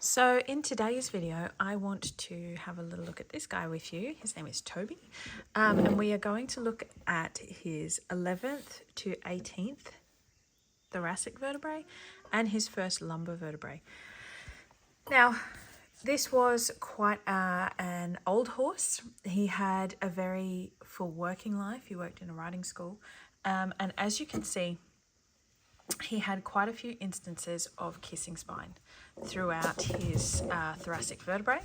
So in today's video, I want to have a little look at this guy with you. His name is Toby, and we are going to look at his 11th to 18th thoracic vertebrae and his first lumbar vertebrae. Now, this was quite an old horse. He had a very full working life. He worked in a riding school, and as you can see, he had quite a few instances of kissing spine throughout his thoracic vertebrae.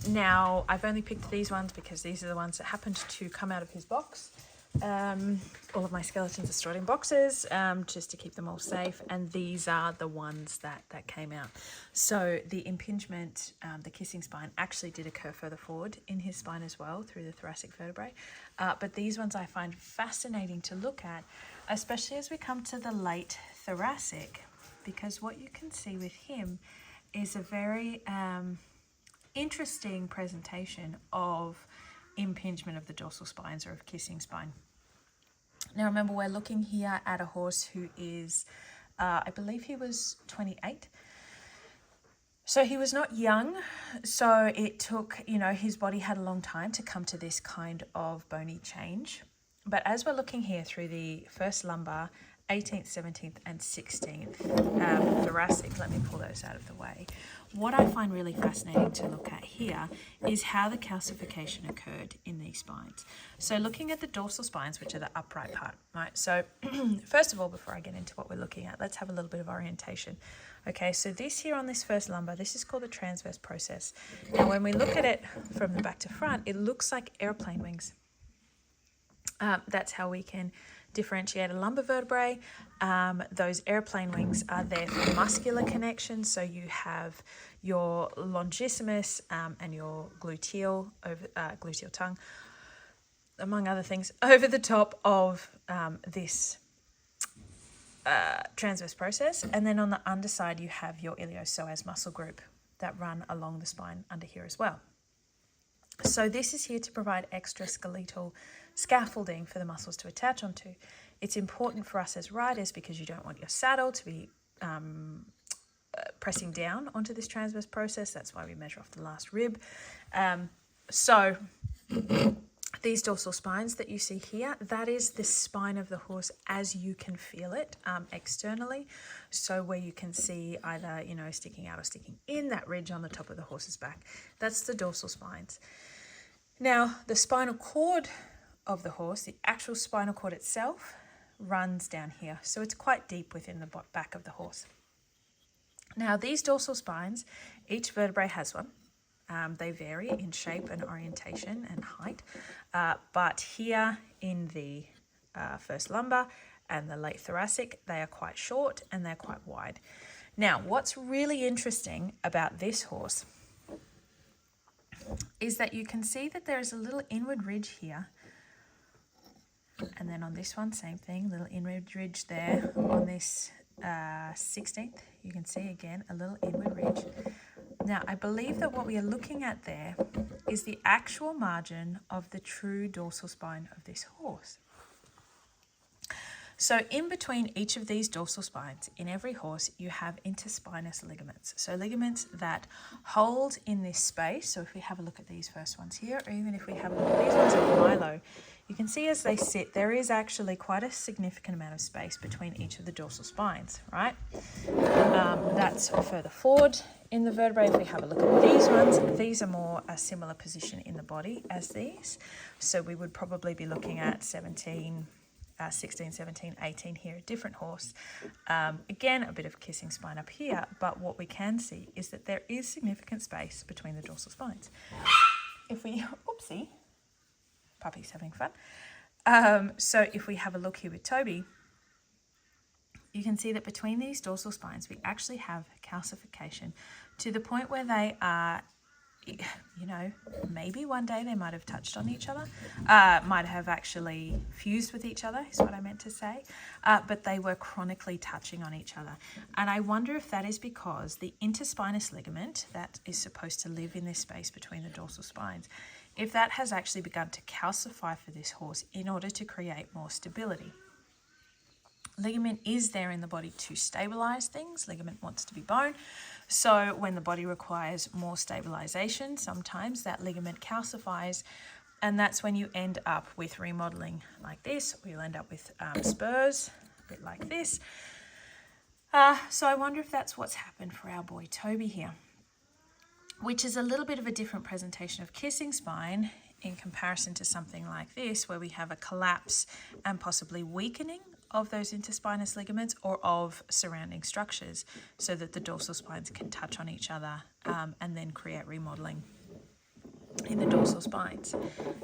Now, I've only picked these ones because these are the ones that happened to come out of his box. All of my skeletons are stored in boxes just to keep them all safe, and these are the ones that came out. So the impingement, the kissing spine, actually did occur further forward in his spine as well through the thoracic vertebrae. But these ones I find fascinating to look at, especially as we come to the late thoracic, because what you can see with him is a very interesting presentation of impingement of the dorsal spines or of kissing spine. Now remember, we're looking here at a horse who is, I believe he was 28. So he was not young, so it took, his body had a long time to come to this kind of bony change. But as we're looking here through the first lumbar, 18th, 17th and 16th thoracic, let me pull those out of the way. What I find really fascinating to look at here is how the calcification occurred in these spines. So looking at the dorsal spines, which are the upright part, right? So first of all, before I get into what we're looking at, let's have a little bit of orientation. Okay, so this here on this first lumbar, this is called the transverse process. Now when we look at it from the back to front, it looks like airplane wings. That's how we can differentiate a lumbar vertebrae. Those airplane wings are there for muscular connections. So you have your longissimus and your gluteal tongue, among other things, over the top of this transverse process. And then on the underside, you have your iliopsoas muscle group that run along the spine under here as well. So this is here to provide extra skeletal scaffolding for the muscles to attach onto. It's important for us as riders because you don't want your saddle to be pressing down onto this transverse process. That's why we measure off the last rib. So these dorsal spines that you see here, that is the spine of the horse as you can feel it externally. So where you can see either, sticking out or sticking in, that ridge on the top of the horse's back, that's the dorsal spines. Now, the spinal cord of the horse, the actual spinal cord itself, runs down here. So it's quite deep within the back of the horse. Now, these dorsal spines, each vertebrae has one. They vary in shape and orientation and height. But here in the first lumbar and the late thoracic, they are quite short and they're quite wide. Now, what's really interesting about this horse is that you can see that there is a little inward ridge here. And then on this one, same thing, little inward ridge there. On this 16th, you can see again a little inward ridge. Now, I believe that what we are looking at there is the actual margin of the true dorsal spine of this horse. So in between each of these dorsal spines, in every horse, you have interspinous ligaments. So ligaments that hold in this space. So if we have a look at these first ones here, or even if we have a look at these ones at Milo, you can see as they sit, there is actually quite a significant amount of space between each of the dorsal spines, right? That's further forward in the vertebrae. If we have a look at these ones, these are more a similar position in the body as these. So we would probably be looking at 16, 17, 18 here, a different horse. Again, a bit of kissing spine up here, but what we can see is that there is significant space between the dorsal spines. If we, oopsie, puppy's having fun. So if we have a look here with Toby, you can see that between these dorsal spines, we actually have calcification to the point where they are, maybe one day they might have touched on each other, might have actually fused with each other, is what I meant to say, but they were chronically touching on each other. And I wonder if that is because the interspinous ligament that is supposed to live in this space between the dorsal spines, if that has actually begun to calcify for this horse in order to create more stability. Ligament is there in the body to stabilize things. Ligament wants to be bone. So when the body requires more stabilization, sometimes that ligament calcifies, and that's when you end up with remodeling like this, or you'll end up with spurs, a bit like this. So I wonder if that's what's happened for our boy Toby here, which is a little bit of a different presentation of kissing spine in comparison to something like this, where we have a collapse and possibly weakening of those interspinous ligaments or of surrounding structures, so that the dorsal spines can touch on each other and then create remodeling in the dorsal spines.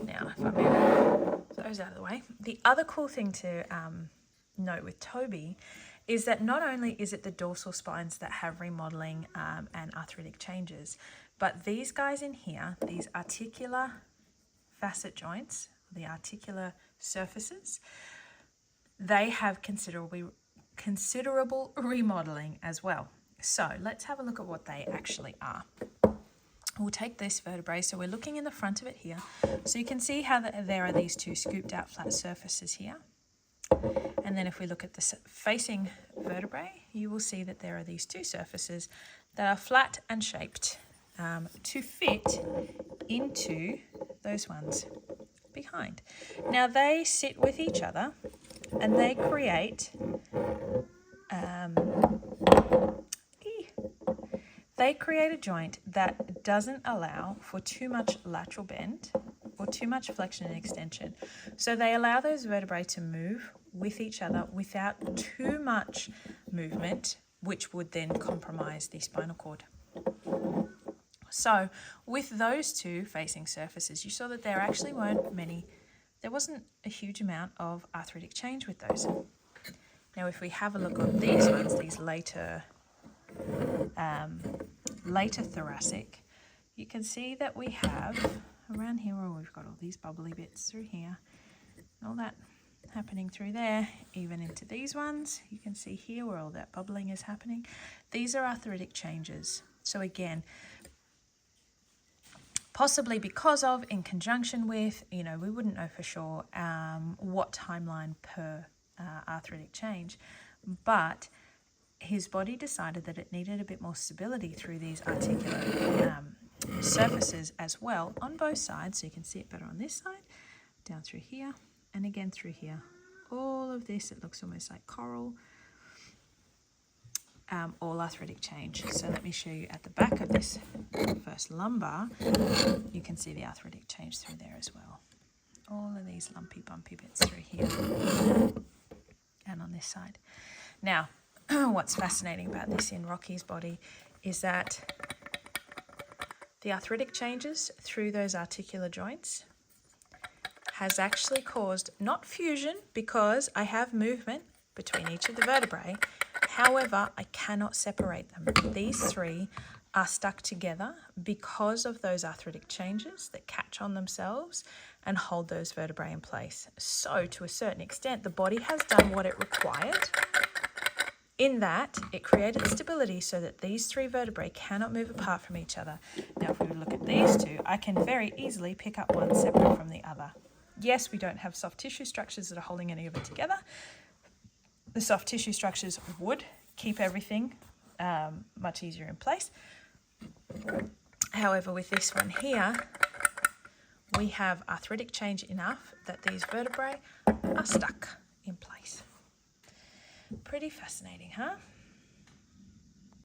Now, if I move those out of the way, the other cool thing to note with Toby is that not only is it the dorsal spines that have remodeling and arthritic changes, but these guys in here, these articular facet joints, the articular surfaces, they have considerable remodeling as well. So let's have a look at what they actually are. We'll take this vertebrae, so we're looking in the front of it here. So you can see how there are these two scooped out flat surfaces here. And then if we look at the facing vertebrae, you will see that there are these two surfaces that are flat and shaped to fit into those ones behind. Now they sit with each other and they create a joint that doesn't allow for too much lateral bend or too much flexion and extension. So they allow those vertebrae to move with each other without too much movement, which would then compromise the spinal cord. So with those two facing surfaces, you saw that there actually there wasn't a huge amount of arthritic change with those. Now if we have a look on these ones, these later thoracic, you can see that we have around here where we've got all these bubbly bits through here, all that happening through there, even into these ones. You can see here where all that bubbling is happening. These are arthritic changes. So again, possibly because of, in conjunction with, we wouldn't know for sure what timeline per arthritic change, but his body decided that it needed a bit more stability through these articular surfaces as well on both sides. So you can see it better on this side, down through here, and again through here. All of this, it looks almost like coral, all arthritic change. So let me show you at the back of this first lumbar, you can see the arthritic change through there as well. All of these lumpy, bumpy bits through here and on this side. Now, what's fascinating about this in Rocky's body is that the arthritic changes through those articular joints has actually caused not fusion, because I have movement between each of the vertebrae. However, I cannot separate them. These three are stuck together because of those arthritic changes that catch on themselves and hold those vertebrae in place. So to a certain extent, the body has done what it required, in that it created stability so that these three vertebrae cannot move apart from each other. Now, if we look at these two, I can very easily pick up one separate from the other. Yes, we don't have soft tissue structures that are holding any of it together. The soft tissue structures would keep everything much easier in place. However, with this one here, we have arthritic change enough that these vertebrae are stuck in place. Pretty fascinating, huh?